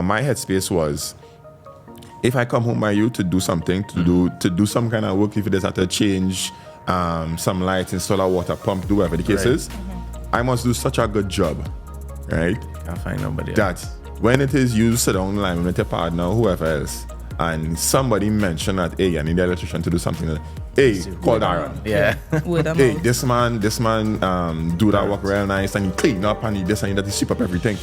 my headspace was, if I come home by you to do something, to do some kind of work, if it is have to change some lights, install a water pump, do whatever the case is, I must do such a good job, right? I'll find nobody that when it is you sit down the line with your partner or whoever else, and somebody mentioned that, hey, I need the electrician to do something, hey, call Daron. Yeah. Hey, this man do that work real nice, and he clean up, and he this and he that, he sweep up everything.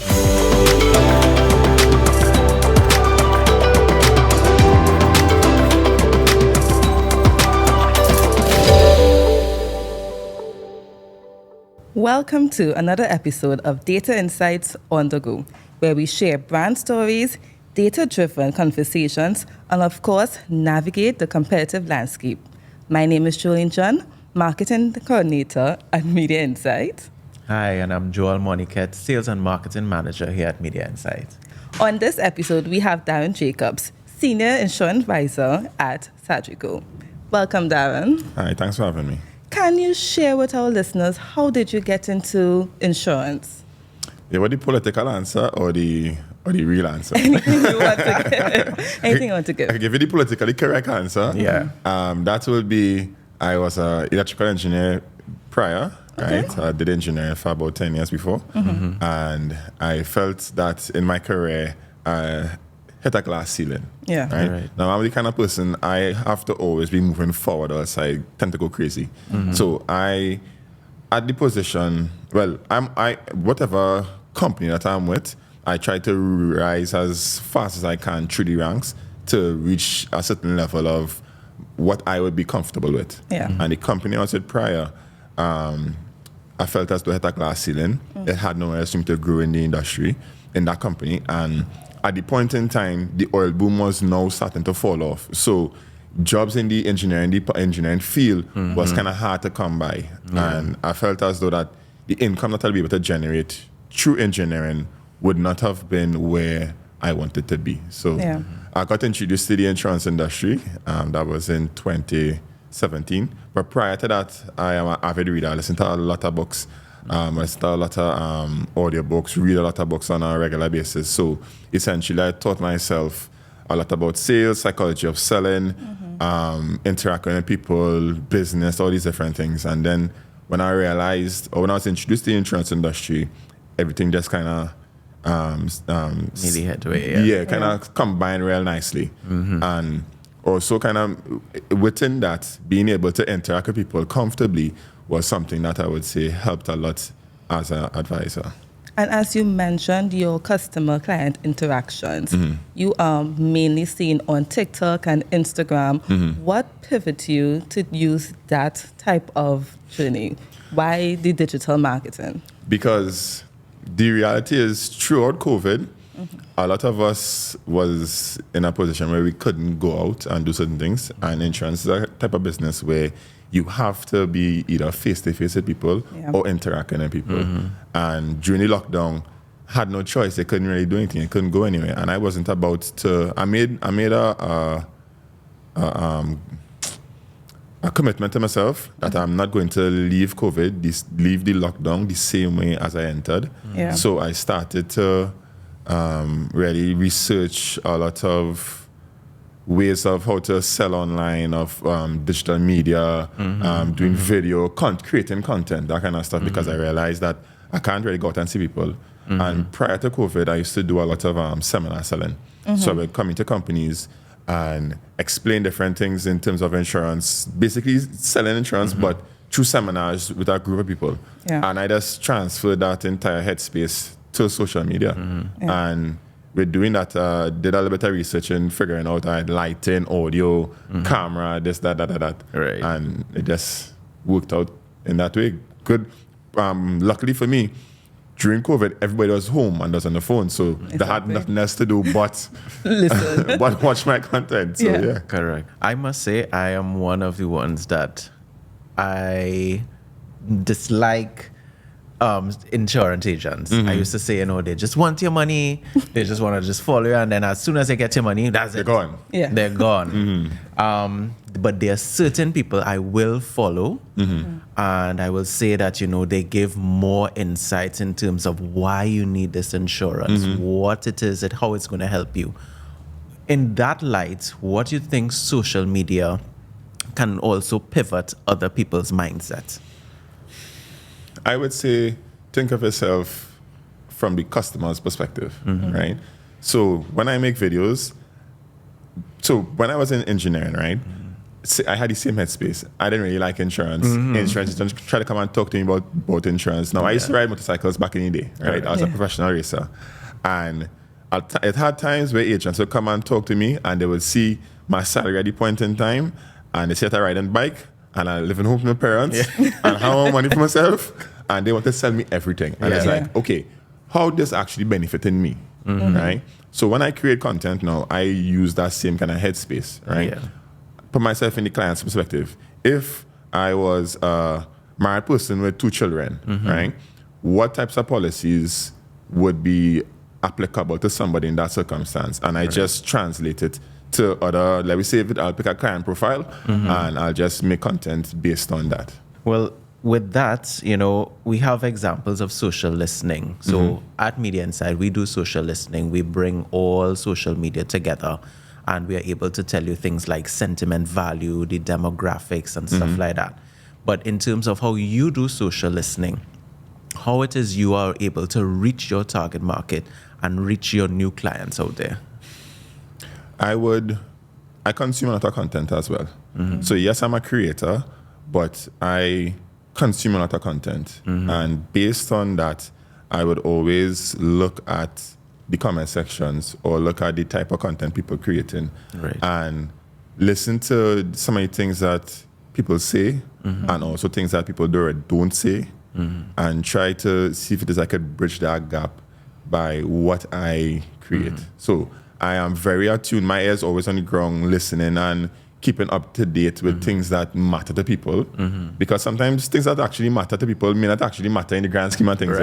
Welcome to another episode of Data Insights on the Go, where we share brand stories, data-driven conversations, and of course, navigate the competitive landscape. My name is Julian John, Marketing Coordinator at Media Insight. Hi, and I'm Joel Moniquette, Sales and Marketing Manager here at Media Insight. On this episode, we have Daron Jacobs, Senior Insurance Advisor at Sagicor. Welcome, Daron. Hi, thanks for having me. Can you share with our listeners, how did you get into insurance? Yeah, what the political answer or the real answer? Anything you want to give. Anything you want to give. I can give you the politically correct answer. Yeah. That will be, I was an electrical engineer prior, right? I did engineering for about 10 years before. And I felt that in my career, I hit a glass ceiling. Yeah. Right? Now, I'm the kind of person, I have to always be moving forward, or else I tend to go crazy. So I, at the position, whatever company that I'm with, I try to rise as fast as I can through the ranks to reach a certain level of what I would be comfortable with. Yeah. And the company I was with prior, I felt as though I hit a glass ceiling. It had nowhere else to grow in the industry, in that company. And at the point in time, the oil boom was now starting to fall off. So jobs in the engineering field was kind of hard to come by. And I felt as though that the income that I'll be able to generate through engineering would not have been where I wanted to be. So I got introduced to the insurance industry. That was in 2017. But prior to that, I am an avid reader. I listen to a lot of books. I listen to a lot of audiobooks, read a lot of books on a regular basis. So essentially, I taught myself a lot about sales, psychology of selling, interacting with people, business, all these different things. And then when I realized, or when I was introduced to the insurance industry, everything just kind of Nearly headway, kind of combined real nicely. And also kind of within that, being able to interact with people comfortably was something that I would say helped a lot as an advisor. And as you mentioned, your customer-client interactions, you are mainly seen on TikTok and Instagram. What pivoted you to use that type of journey? Why the digital marketing? Because the reality is, throughout COVID, a lot of us was in a position where we couldn't go out and do certain things. And insurance is a type of business where you have to be either face-to-face with people or interacting with people. And during the lockdown, had no choice. They couldn't really do anything. They couldn't go anywhere. And I wasn't about to... I made a commitment to myself that I'm not going to leave COVID, leave the lockdown the same way as I entered. So I started to really research a lot of ways of how to sell online, of digital media, doing video, creating content, that kind of stuff, because I realized that I can't really go out and see people. And prior to COVID, I used to do a lot of seminar selling. So I would come into companies and explain different things in terms of insurance, basically selling insurance, but through seminars with a group of people. And I just transferred that entire headspace to social media. And with doing that, did a little bit of research and figuring out lighting, audio, camera, this, that. Right. And it just worked out in that way. Good. Luckily for me, during COVID, everybody was home and was on the phone, so they had nothing else to do but listen, but watch my content. So yeah, correct. I must say, I am one of the ones that I dislike insurance agents. I used to say, they just want your money. They just want to just follow you, and then as soon as they get your money, that's they're it. gone. Yeah. They're gone. but there are certain people I will follow, and I will say that, they give more insights in terms of why you need this insurance, what it is, and how it's going to help you. In that light, what do you think social media can also pivot other people's mindsets? I would say, think of yourself from the customer's perspective, right? So when I make videos, so when I was in engineering, right, I had the same headspace. I didn't really like insurance. Insurance just try to come and talk to me about insurance. Now, I used to ride motorcycles back in the day, right? I was a professional racer. And it had times where agents would come and talk to me, and they would see my salary at the point in time, and they see that I ride a bike, and I live in home with my parents, and have money for myself, and they want to sell me everything. And it's like, okay, how this actually benefiting me, right? So when I create content now, I use that same kind of headspace, right? Put myself in the client's perspective. If I was a married person with 2 children, right? What types of policies would be applicable to somebody in that circumstance? And I just translate it to other, let me say, I'll pick a client profile and I'll just make content based on that. Well, with that, we have examples of social listening. So at Media Insight, we do social listening. We bring all social media together, and we are able to tell you things like sentiment value, the demographics, and stuff like that. But in terms of how you do social listening, how it is you are able to reach your target market and reach your new clients out there? I consume a lot of content as well. So yes, I'm a creator, but I consume a lot of content. And based on that, I would always look at the comment sections or look at the type of content people creating and listen to some of the things that people say and also things that people don't say and try to see if it is I could bridge that gap by what I create. So I am very attuned. My ears always on the ground, listening and keeping up to date with things that matter to people. Because sometimes things that actually matter to people may not actually matter in the grand scheme of things.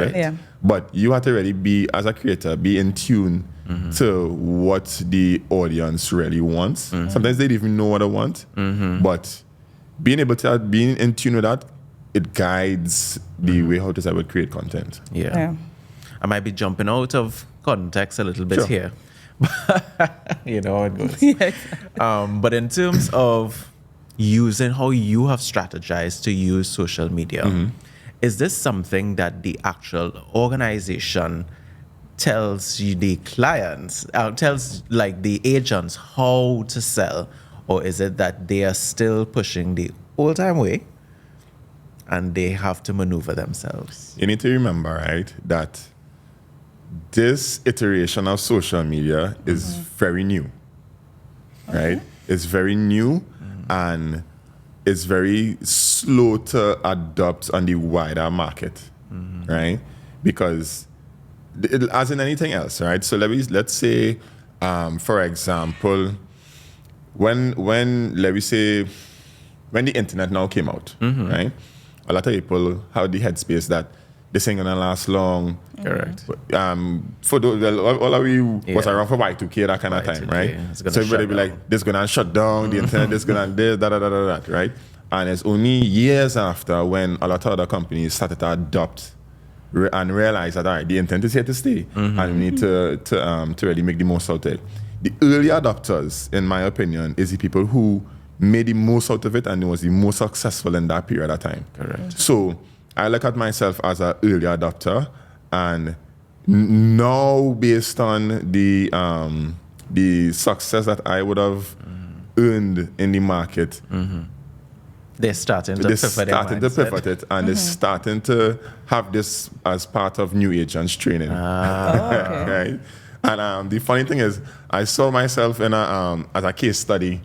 But you have to really be, as a creator, be in tune to what the audience really wants. Sometimes they don't even know what they want. But being able to being in tune with that, it guides the way how I would create content. I might be jumping out of context a little bit here. You know how it goes. But in terms of using how you have strategized to use social media, is this something that the actual organization tells you, the clients, tells like the agents how to sell? Or is it that they are still pushing the old-time way and they have to maneuver themselves? You need to remember, right, that this iteration of social media is very new, right? It's very new and it's very slow to adopt on the wider market, right? Because as in anything else, right? So let's say, for example, when the internet now came out, right? A lot of people have the headspace that this ain't gonna last long. Correct. For those, all of you was around for Y2K, that kind of time, right? So everybody be like, this gonna shut down, the internet is gonna this, that, right? And it's only years after when a lot of other companies started to adopt and realize that, all right, the internet is here to stay, and we need to really make the most out of it. The early adopters, in my opinion, is the people who made the most out of it and was the most successful in that period of time. Correct. So I look at myself as an early adopter, and now based on the success that I would have earned in the market, they're starting to pivot it, and they're starting to have this as part of new agents training. Right? And the funny thing is, I saw myself in as a case study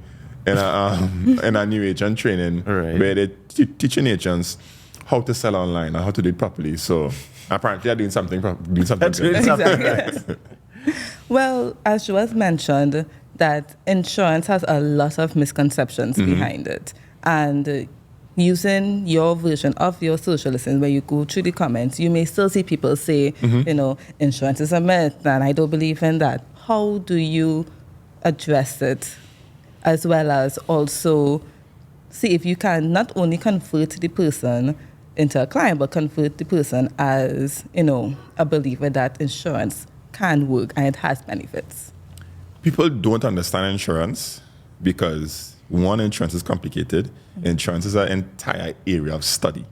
in a new agent training where they're teaching agents how to sell online and how to do it properly. So apparently they're doing something good. Exactly. Well, as Joas mentioned, that insurance has a lot of misconceptions behind it. And using your version of your social listening, where you go through the comments, you may still see people say, insurance is a myth and I don't believe in that. How do you address it, as well as also see if you can not only convert the person into a client, but convert the person as, a believer that insurance can work and it has benefits. People don't understand insurance because, one, insurance is complicated. Insurance is an entire area of study.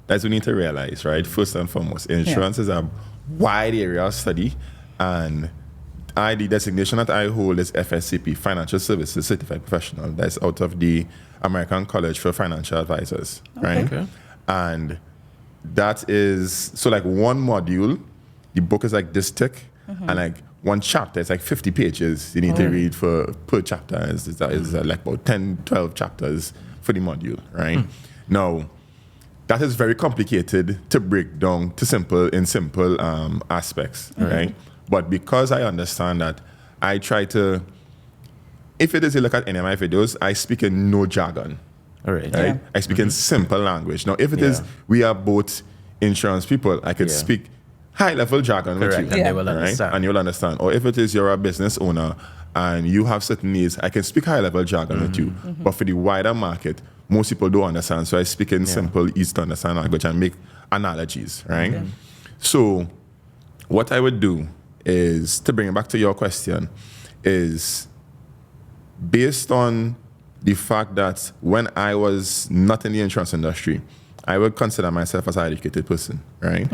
That's what we need to realize, right? First and foremost, insurance is a wide area of study, and the designation that I hold is FSCP, Financial Services Certified Professional. That's out of the American College for Financial Advisors, right? Okay. And that is, so like one module, the book is like this thick, and like one chapter, it's like 50 pages you need to read per chapter. It's like about 10, 12 chapters for the module, right? Now, that is very complicated to break down to simple aspects, right? But because I understand that, I try to, if it is you look at any of my videos, I speak in no jargon. All right. Right? Yeah. I speak in simple language. Now, if it is, we are both insurance people, I could speak high-level jargon with Correct. you. And they will right? understand. And you'll understand. Or if it is you're a business owner and you have certain needs, I can speak high-level jargon with you. But for the wider market, most people don't understand. So I speak in simple, easy-to-understand language and make analogies, right? So what I would do is, to bring it back to your question, is based on the fact that when I was not in the insurance industry, I would consider myself as an educated person, right?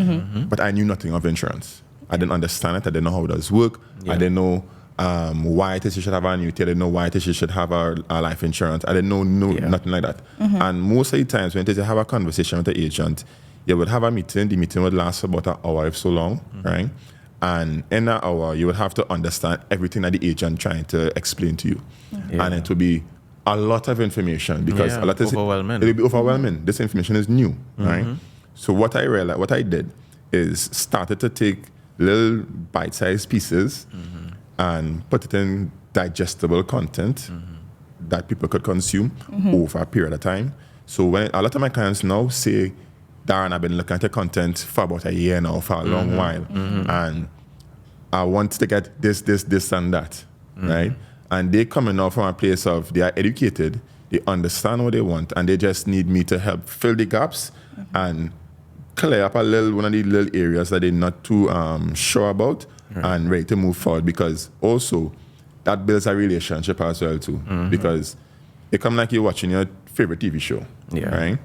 But I knew nothing of insurance. I didn't understand it. I didn't know how it does work. I didn't know why it is you should have an annuity. I didn't know why it is you should have a life insurance. I didn't know nothing like that. And most of the times when it is you have a conversation with the agent, you would have a meeting. The meeting would last for about an hour if so long, right? And in that hour, you would have to understand everything that the agent trying to explain to you. And it would be a lot of information because a lot of overwhelming. it will be overwhelming. This information is new, right? So what I realized, what I did is started to take little bite-sized pieces and put it in digestible content that people could consume over a period of time. So when a lot of my clients now say, Daron, I've been looking at your content for about a year now, for a long while, and I want to get this, and that, right? And they coming now from a place of they are educated, they understand what they want, and they just need me to help fill the gaps and clear up one of the little areas that they're not too sure about and ready to move forward. Because also that builds a relationship as well too. Because it come like you're watching your favorite TV show, right?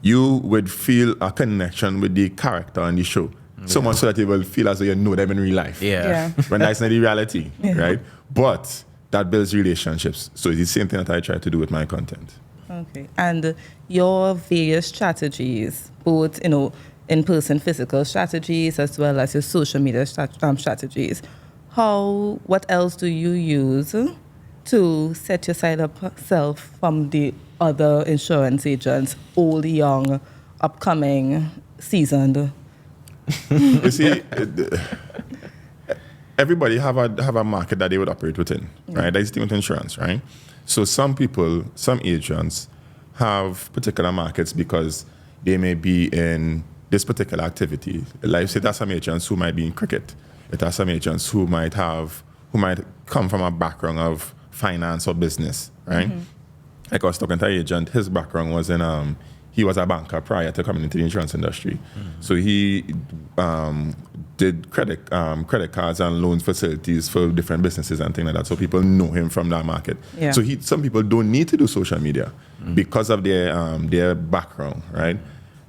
You would feel a connection with the character on the show. So much so that you will feel as though you know them in real life. When that's not the reality, right? But that builds relationships. So it's the same thing that I try to do with my content. Okay. And your various strategies, both, in-person physical strategies as well as your social media strategies, what else do you use to set yourself from the other insurance agents, old, young, upcoming, seasoned? You see, everybody have a market that they would operate within, right? That's the thing with insurance, right? So some people, some agents have particular markets because they may be in this particular activity. Like say there's some agents who might be in cricket. It has some agents who might come from a background of finance or business, right? Like I was talking to an agent, his background was in he was a banker prior to coming into the insurance industry. So he did credit cards and loans facilities for different businesses and things like that. So people know him from that market. So some people don't need to do social media because of their background, right?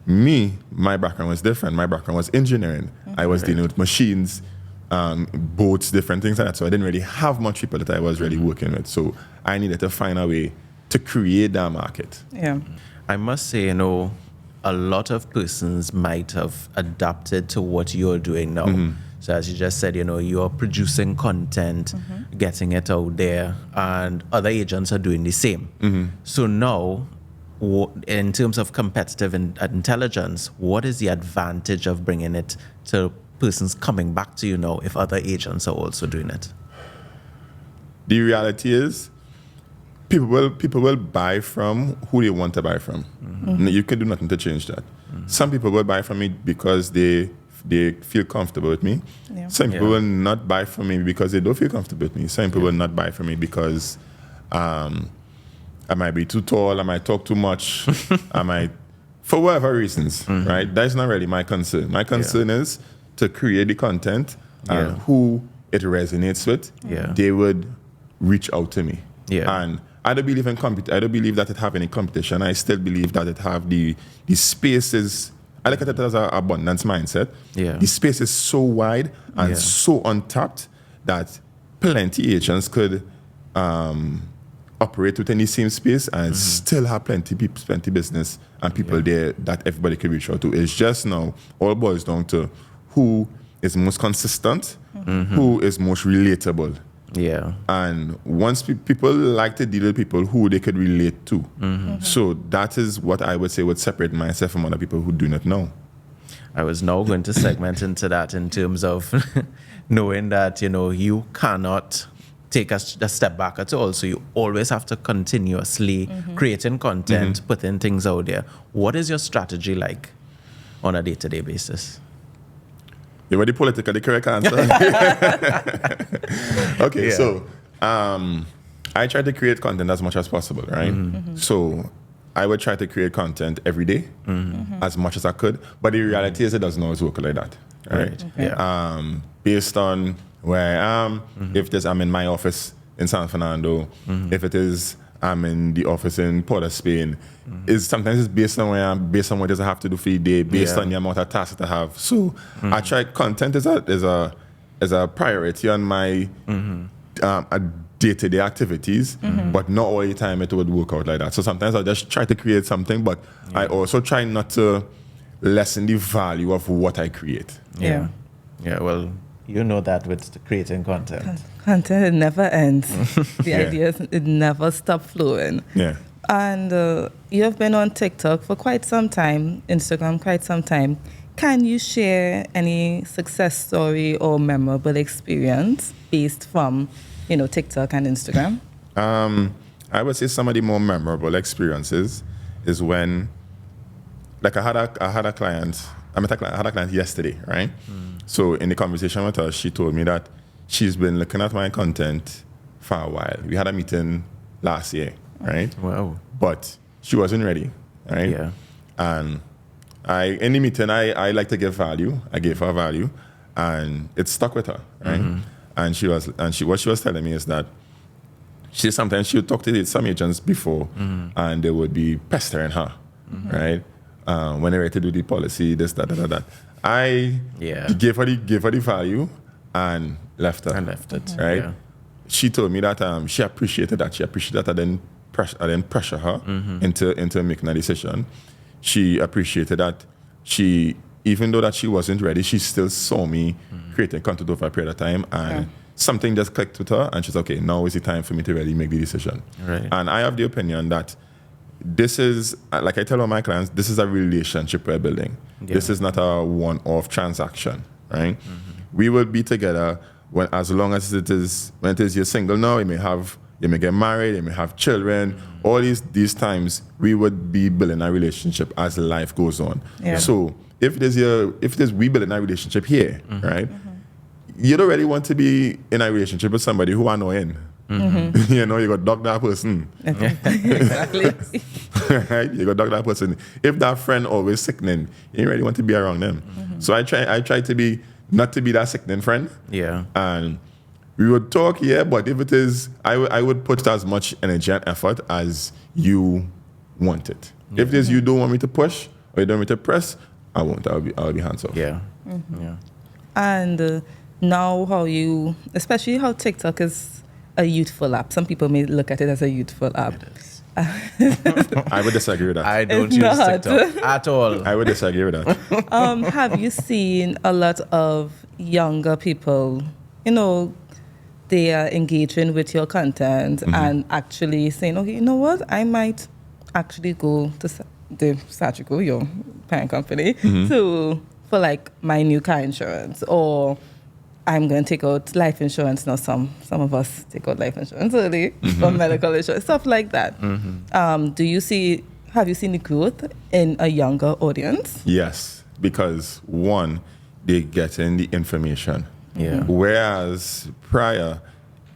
My background was different. My background was engineering. I was dealing with machines, boats, different things like that. So I didn't really have much people that I was really working with. So I needed to find a way to create that market. I must say, a lot of persons might have adapted to what you're doing now. So as you just said, you're producing content, getting it out there, and other agents are doing the same. So now, in terms of competitive intelligence, what is the advantage of bringing it to persons coming back to you now if other agents are also doing it? The reality is, people will buy from who they want to buy from. You can do nothing to change that. Some people will buy from me because they feel comfortable with me. Some people will not buy from me because they don't feel comfortable with me. Some people will not buy from me because I might be too tall, I might talk too much, I might, for whatever reasons, right? That's not really my concern. My concern is to create the content and who it resonates with, they would reach out to me. Yeah. And I don't believe in I don't believe that it have any competition. I still believe that it have the spaces. I look at it as an abundance mindset. Yeah. The space is so wide and so untapped that plenty agents could operate within the same space and still have plenty business and people there that everybody can reach out to. It's just now all boils down to who is most consistent, who is most relatable. Yeah. And once people like to deal with people who they could relate to. So that is what I would say would separate myself from other people who do not know. I was now going to segment into that in terms of knowing that, you cannot take a step back at all. So you always have to continuously creating content, putting things out there. What is your strategy like on a day-to-day basis? You want the politically correct answer? Okay, so I try to create content as much as possible, right? So I would try to create content every day as much as I could. But the reality is it doesn't always work like that, right? Yeah. Based on where I am, if I'm in my office in San Fernando, if it is I'm in the office in Port of Spain, sometimes it's based on where I am, based on what I have to do for the day, based on the amount of tasks that I have. So I try content is a priority on my day-to-day activities, but not all the time it would work out like that. So sometimes I just try to create something, but I also try not to lessen the value of what I create. Yeah. Well, you know that with creating content. Content, it never ends. The idea is it never stops flowing. Yeah. And you have been on TikTok for quite some time, Instagram quite some time. Can you share any success story or memorable experience based from, TikTok and Instagram? I would say some of the more memorable experiences is when, like I had a client yesterday, right? So in the conversation with her, she told me that she's been looking at my content for a while. We had a meeting last year, right? Wow. But she wasn't ready, right? Yeah. And in the meeting, I like to give value. I gave her value, and it stuck with her, right? And what she was telling me is that sometimes she would talk to some agents before, and they would be pestering her, right? When they were to do the policy, this, that. I gave her the value and left her. Right? Yeah. She told me that she appreciated that. She appreciated that I didn't pressure her into making a decision. She appreciated that even though that she wasn't ready, she still saw me creating content over a period of time, and something just clicked with her, and she's okay, now is the time for me to really make the decision. Right. And I have the opinion that this is, like I tell all my clients, this is a relationship we're building. Yeah. This is not a one-off transaction, right? We will be together as long as when it is you're single now, you may get married, you may have children. All these times we would be building a relationship as life goes on. Yeah. So if it is we building a relationship here, right? You don't really want to be in a relationship with somebody who are annoying. You got dog that person. Exactly. Right? You got dog that person. If that friend always sickening, you don't really want to be around them. So I try to be not to be that sickening friend. Yeah. And we would talk, but if it is, I would put as much energy and effort as you want it. If it is you don't want me to push or you don't want me to press, I won't. I'll be hands off. Yeah. And now especially how TikTok is a youthful app. Some people may look at it as a youthful app. It is. I would disagree with that. I don't use TikTok at all. I would disagree with that. Have you seen a lot of younger people, they are engaging with your content and actually saying, okay, you know what, I might actually go to the Sagicor, your parent company, for like my new car insurance, or I'm going to take out life insurance now. Some of us take out life insurance early for medical insurance, stuff like that. Have you seen the growth in a younger audience? Yes, because one, they get in the information. Yeah. Whereas prior,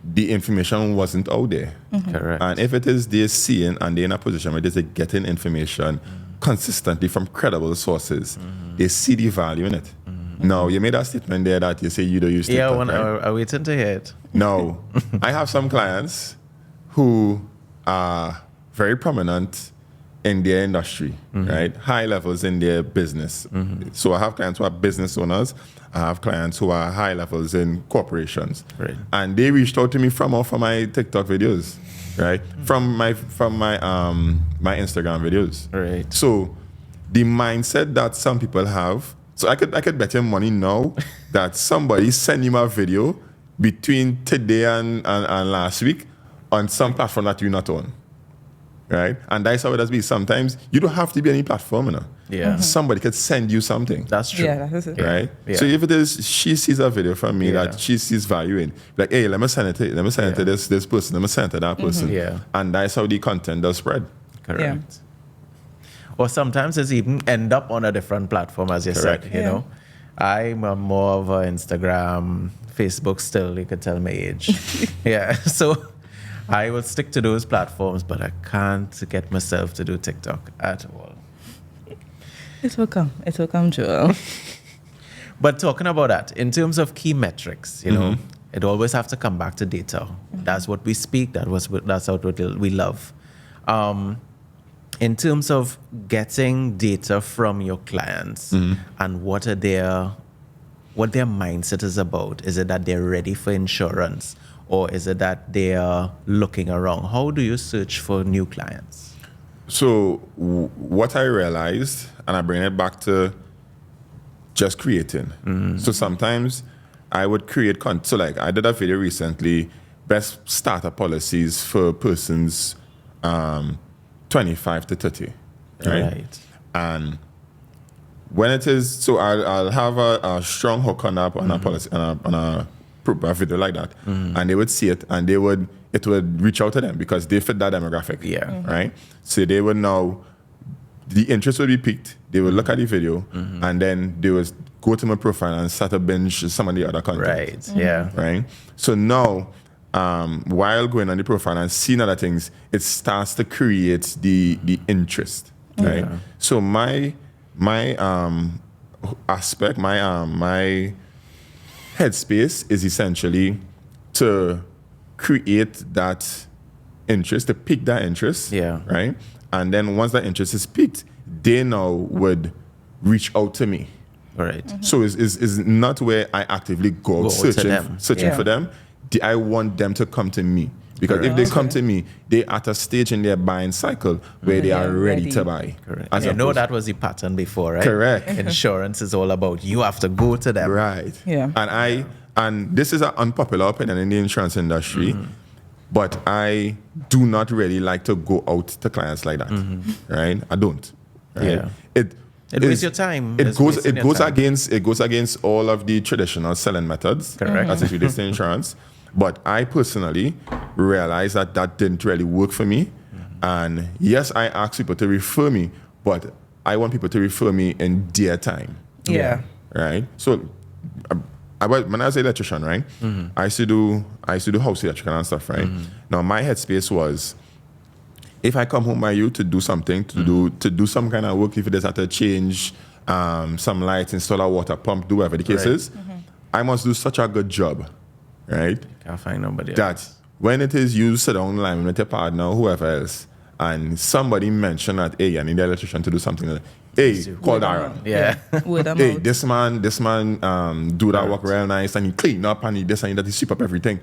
the information wasn't out there. Correct. And if it is they're seeing and they're in a position where they're getting information consistently from credible sources, they see the value in it. Now, you made a statement there that you say you don't use TikTok, right? I'm waiting to hear it. No. I have some clients who are very prominent in their industry, right? High levels in their business. So I have clients who are business owners. I have clients who are high levels in corporations. Right. And they reached out to me from my TikTok videos, right? From my my Instagram videos. Right. So the mindset that some people have, so I could bet you money now that somebody sent you a video between today and last week on some platform that you're not on. Right? And that's how it does be. Sometimes you don't have to be any platform, you know. Yeah. Somebody could send you something. That's true. Yeah, that's it. Right? Yeah. So if it is she sees a video from me Yeah. that she sees value in, like, hey, let me send it to this person, let me send it to that person. Yeah. And that's how the content does spread. Correct. Or sometimes it's even end up on a different platform, as you Correct. said, you know. I'm more of an Instagram, Facebook still, you could tell my age. Yeah. So I will stick to those platforms, but I can't get myself to do TikTok at all. It will come, Joel. But talking about that, in terms of key metrics, you know, it always have to come back to data. That's what we speak. That's what we love. In terms of getting data from your clients and what their mindset is about. Is it that they're ready for insurance, or is it that they are looking around? How do you search for new clients? So what I realized, and I bring it back to just creating. So sometimes I would create so like I did a video recently, best starter policies for persons 25 to 30, right? And when it is, so I'll have a strong hook on a policy, on a video like that, and they would see it, and it would reach out to them because they fit that demographic, right? So they would know the interest would be piqued. They would look at the video, and then they would go to my profile and start to binge some of the other content. Right. Yeah. Right. So now, while going on the profile and seeing other things, it starts to create the interest. Right. So my aspect, my headspace is essentially to create that interest, to pick that interest. Yeah. Right. And then once that interest is picked, they now would reach out to me. Right. So it's not where I actively go out searching for them. I want them to come to me. Because if they come to me, they're at a stage in their buying cycle where they are ready to buy. Correct. And you know that was the pattern before, right? Correct. Insurance is all about you have to go to them. Right. Yeah. And this is an unpopular opinion in the insurance industry, but I do not really like to go out to clients like that. Right? I don't. Right? Yeah. It wastes your time. It goes against all of the traditional selling methods. Correct. As it relates to insurance. But I personally realized that didn't really work for me. And yes, I ask people to refer me, but I want people to refer me in their time. Yeah. Right? So when I was an electrician, right? I used to do house electrical and stuff, right? Now my headspace was, if I come home by you to do something, to do some kind of work, if it is to change some lights, install a water pump, do whatever the case is, I must do such a good job, right? Can't find nobody that else. When it is you sit down line with your partner or whoever else, and somebody mention that, hey, I need the electrician to do something, hey, call Daron. Yeah. Word of Hey, mouth. this man do that work real nice, and he clean up and he this and that, he sweep up everything.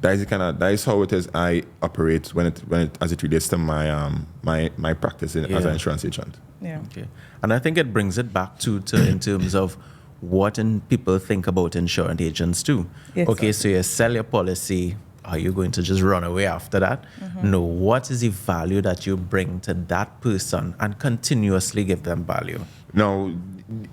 That is how it is I operate when it as it relates to my practice as an insurance agent. Yeah. Okay. And I think it brings it back to in terms of what people think about insurance agents too. Yes, okay, so you sell your policy. Are you going to just run away after that? No. What is the value that you bring to that person and continuously give them value? Now,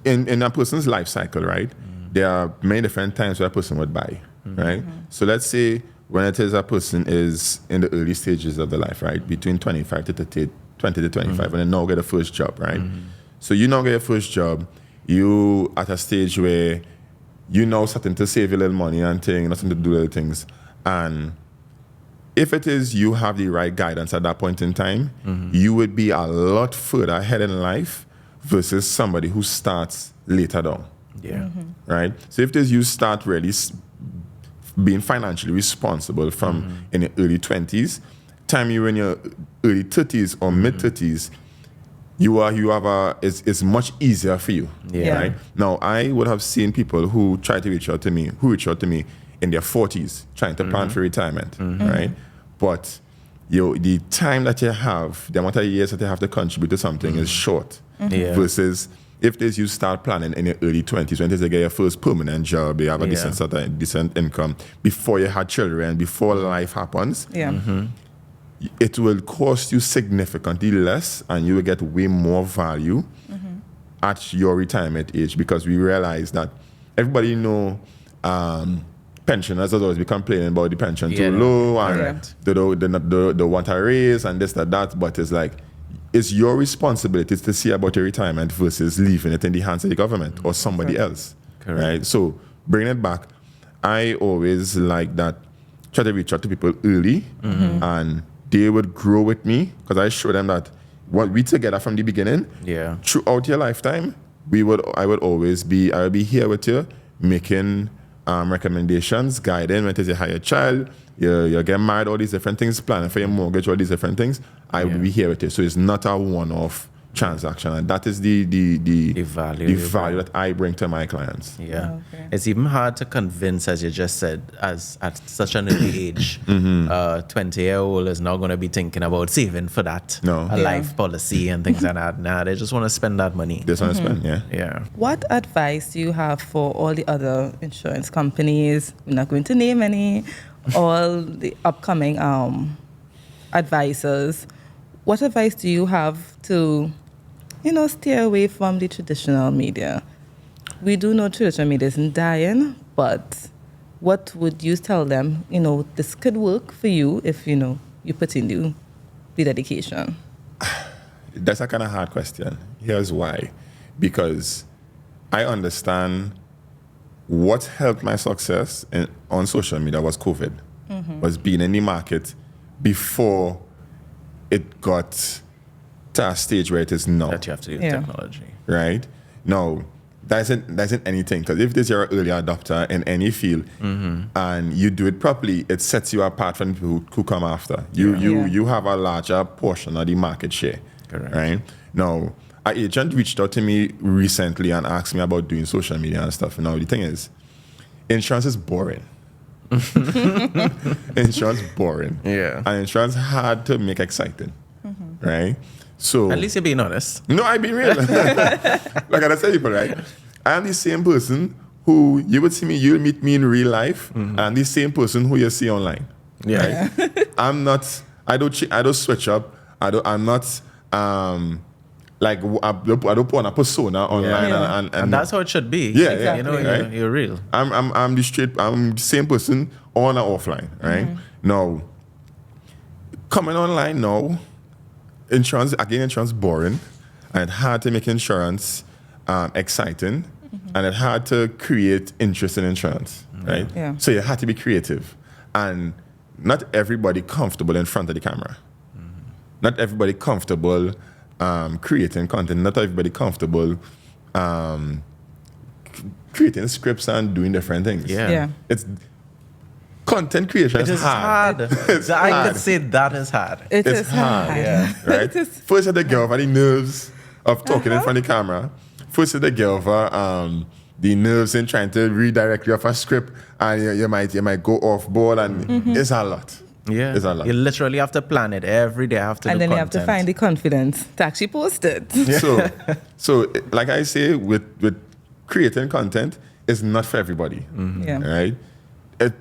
in a person's life cycle, right, there are many different times where a person would buy, right? So let's say when it is a person is in the early stages of the life, right, between 25 to 30, 20 to 25, and then now get a first job, right? So you now get your first job, you at a stage where you know starting to save a little money and thing, nothing to do little things, And if it is you have the right guidance at that point in time, you would be a lot further ahead in life versus somebody who starts later down. Yeah. Right? So if it is you start really being financially responsible from in your early 20s, time you're in your early 30s or mid 30s, it's much easier for you. Yeah. Right? Now, I would have seen people who reach out to me in their 40s trying to plan for retirement, right? But the time that you have, the amount of years that you have to contribute to something is short. Yeah. Versus if this you start planning in your early 20s, when you get your first permanent job, you have a decent income, before you had children, before life happens, it will cost you significantly less and you will get way more value at your retirement age, because we realize that everybody pensioners always be complaining about the pension too low and they want a raise and this, that, but it's like, it's your responsibility to see about your retirement versus leaving it in the hands of the government or somebody else. Correct. Right? So bringing it back, I always like that, try to reach out to people early and they would grow with me, because I show them that what we together from the beginning, throughout your lifetime, I will be here with you, making recommendations, guiding when it is you have a child, you get married, all these different things, planning for your mortgage, all these different things. I will be here with you. So it's not a one-off transaction, and that is the value that I bring to my clients. Yeah, it's even hard to convince, as you just said, as at such an early age. 20-year-old is not going to be thinking about saving for that, life policy and things like that. Nah, they just want to spend that money. They just want to spend, yeah. What advice do you have for all the other insurance companies? We're not going to name any. All the upcoming advisors. What advice do you have to, steer away from the traditional media? We do know traditional media isn't dying, but what would you tell them? This could work for you if, you put in the dedication. That's a kind of hard question. Here's why. Because I understand what helped my success on social media was COVID, was being in the market before it got to a stage where it is now. That you have to use technology. Right? Now, that isn't anything, because if this you're an early adopter in any field and you do it properly, it sets you apart from people who come after. You have a larger portion of the market share. Correct. Right? Now, an agent reached out to me recently and asked me about doing social media and stuff. Now, the thing is, insurance is boring. Insurance boring. Yeah. And insurance hard to make exciting. Right? So at least you're being honest. No, I be real. Like I tell people, right? I am the same person who you'll meet me in real life, and the same person who you see online. Yeah. Right? I don't switch up. I'm not I don't put on a persona online and that's how it should be. Yeah, exactly. Right? You're real. I'm the same person on and offline, right? Now, coming online now, insurance boring, and it hard to make insurance exciting, and it hard to create interest in insurance, right? Yeah. So you had to be creative, and not everybody comfortable in front of the camera. Not everybody comfortable creating content. Not everybody comfortable creating scripts and doing different things. Yeah. It's content creation. It is hard. It's I hard. could say that is hard. It's hard. Yeah. Right? It is. First, you have to get over the nerves of talking in front of the camera. First, you have to get over the nerves in trying to redirect you off a script, and you might go off board, and it's a lot. Yeah. It's a lot. You literally have to plan it every day after And the then you content. have to find the confidence to actually post it. So like I say, with creating content, it's not for everybody. Yeah. Right?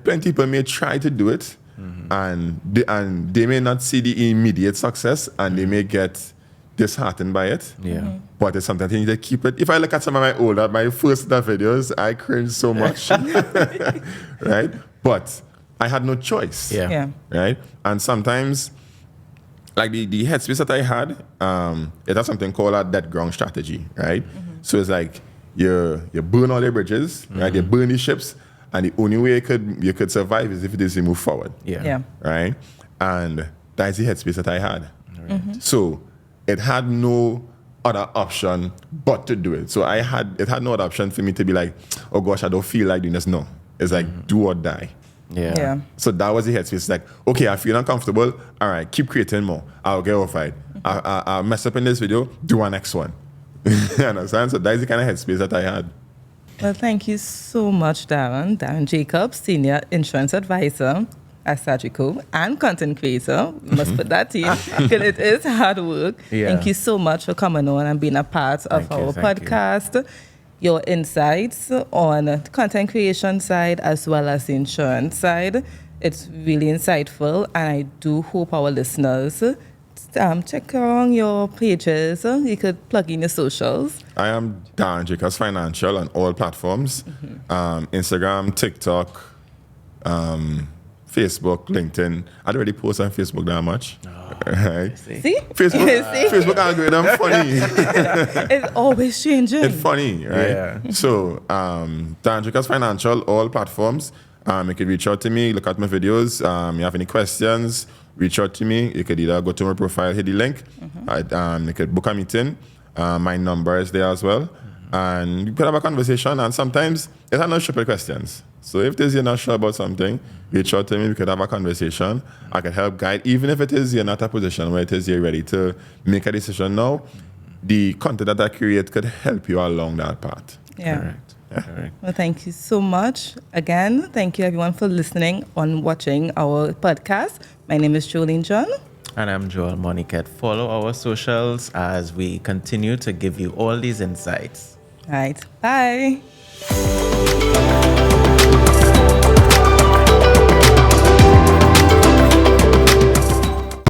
Plenty of people may try to do it, and they may not see the immediate success, and they may get disheartened by it. Yeah. But it's something I think they keep it. If I look at some of my first videos, I cringe so much. Right? But I had no choice. Yeah. Right? And sometimes, like the headspace that I had, it has something called a dead ground strategy, right? So it's like you burn all your bridges, right? You burn the ships, and the only way you could survive is if it is you move forward. Yeah. Right? And that's the headspace that I had. Right. So it had no other option but to do it. So it had no other option for me to be like, oh gosh, I don't feel like doing this. No. It's like do or die. Yeah. So that was the headspace. It's like, okay, I feel uncomfortable. All right, keep creating more. I'll get over it. I'll mess up in this video, do our next one. You understand? So that's the kind of headspace that I had. Well, thank you so much, Daron Jacobs, Senior Insurance Advisor at Sagicor and content creator. We must put that in because it is hard work. Yeah. Thank you so much for coming on and being a part of Thank you, our thank you. podcast. Your insights on the content creation side as well as the insurance side. It's really insightful, and I do hope our listeners check around your pages. You could plug in your socials. I am Daron Jacobs Financial on all platforms. Instagram, TikTok, Facebook, LinkedIn. I don't really post on Facebook that much. Right? See? Facebook algorithm funny. It's always changing. It's funny, right? Yeah. So, Daron Jacobs Financial, all platforms. You can reach out to me, look at my videos. You have any questions, reach out to me. You could either go to my profile, hit the link. You could book a meeting. My number is there as well. And you could have a conversation. And sometimes it's not stupid questions. So if you're not sure about something, reach out to me. We could have a conversation. I could help guide. Even if it is you're not a position where it is you're ready to make a decision now, the content that I create could help you along that path. Yeah. Correct. Correct. Well, thank you so much. Again, thank you everyone for listening and watching our podcast. My name is Jolene John. And I'm Joel Moniquette. Follow our socials as we continue to give you all these insights. All right. Bye.